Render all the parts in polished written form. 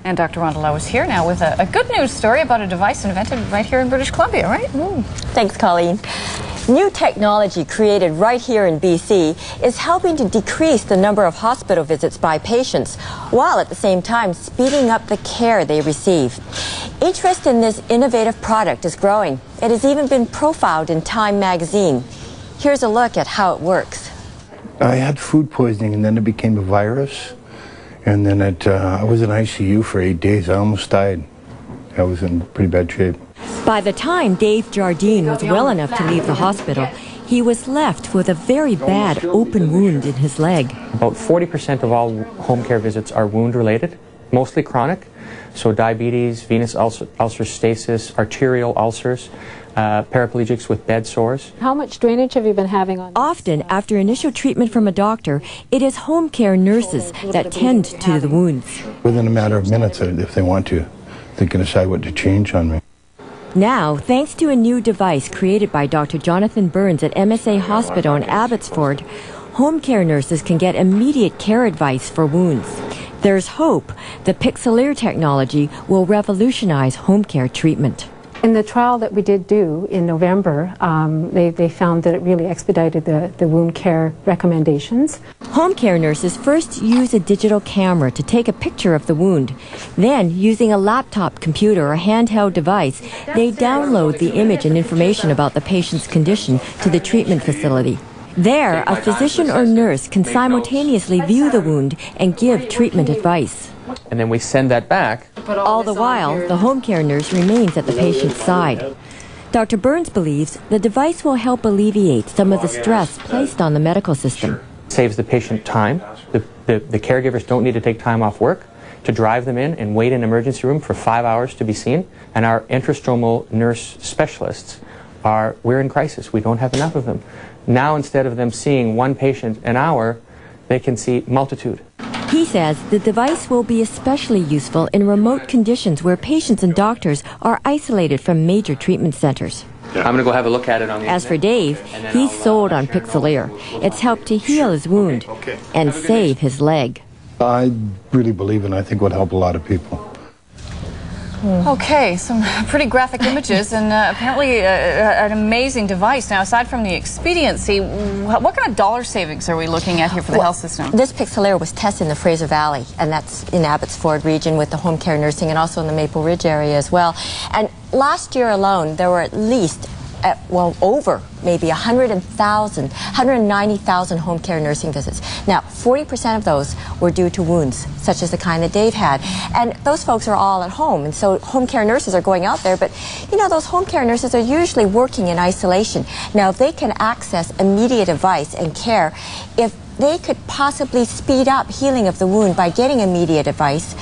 And Dr. Rhonda Lowe is here now with a good news story about a device invented right here in British Columbia, right? Thanks, Colleen. New technology created right here in BC is helping to decrease the number of hospital visits by patients, while at the same time speeding up the care they receive. Interest in this innovative product is growing. It has even been profiled in Time magazine. Here's a look at how it works. I had food poisoning, and then it became a virus. And then I was in ICU for 8 days. I almost died. I was in pretty bad shape. By the time Dave Jardine was well enough to leave the hospital, he was left with a very bad open wound in his leg. About 40% of all home care visits are wound related, mostly chronic. So diabetes, venous ulcer stasis, arterial ulcers, paraplegics with bed sores. How much drainage have you been having on this? Often, after initial treatment from a doctor, it is home care nurses that tend to the wounds. Within a matter of minutes, if they want to, they can decide what to change on me. Now, thanks to a new device created by Dr. Jonathan Burns at MSA Hospital in Abbotsford, home care nurses can get immediate care advice for wounds. There's hope the Pixelair technology will revolutionize home care treatment. In the trial that we did do in November, they found that it really expedited the wound care recommendations. Home care nurses first use a digital camera to take a picture of the wound. Then, using a laptop computer or handheld device, they download the image and information about the patient's condition to the treatment facility. There, a physician or nurse can simultaneously view the wound and give treatment advice. And then we send that back. All the while, the home care nurse remains at the patient's side. Dr. Burns believes the device will help alleviate some of the stress placed on the medical system. It saves the patient time. The caregivers don't need to take time off work to drive them in and wait in an emergency room for 5 hours to be seen. And our intrastromal nurse specialists we're in crisis. We don't have enough of them. Now, instead of them seeing one patient an hour, they can see multitude. He says the device will be especially useful in remote conditions where patients and doctors are isolated from major treatment centers. I'm going to go have a look at it on the As for Dave, he's sold on Pixelair. It's helped to heal his wound and save his leg. I really believe in it. I think it would help a lot of people. Okay, some pretty graphic images and apparently an amazing device. Now, aside from the expediency, what kind of dollar savings are we looking at here for the health system? This Pixelair was tested in the Fraser Valley, and that's in Abbotsford region with the home care nursing and also in the Maple Ridge area as well. And last year alone, there were at least over maybe 190,000 home care nursing visits. Now, 40% of those were due to wounds, such as the kind that Dave had. And those folks are all at home, and so home care nurses are going out there, but you know, those home care nurses are usually working in isolation. Now, if they can access immediate advice and care, if they could possibly speed up healing of the wound by getting immediate advice,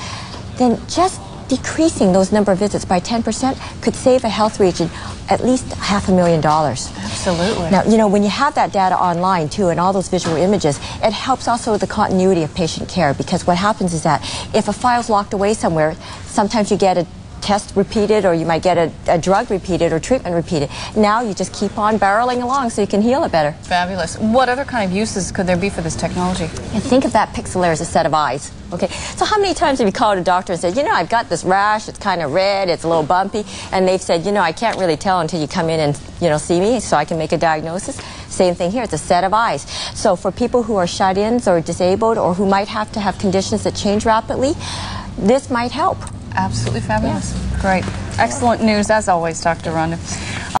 then just decreasing those number of visits by 10% could save a health region at least $500,000. Absolutely. Now, you know, when you have that data online, too, and all those visual images, it helps also with the continuity of patient care, because what happens is that if a file's locked away somewhere, sometimes you get a test repeated, or you might get a drug repeated or treatment repeated. Now you just keep on barreling along so you can heal it better. Fabulous. What other kind of uses could there be for this technology? And think of that Pixelair as a set of eyes. Okay, so how many times have you called a doctor and said, you know, I've got this rash, it's kind of red, it's a little bumpy, and they've said, you know, I can't really tell until you come in and, you know, see me so I can make a diagnosis? Same thing here, it's a set of eyes. So for people who are shut-ins or disabled or who might have to have conditions that change rapidly, this might help. Absolutely fabulous. Yeah. Great. Excellent news, as always, Dr. Rhonda.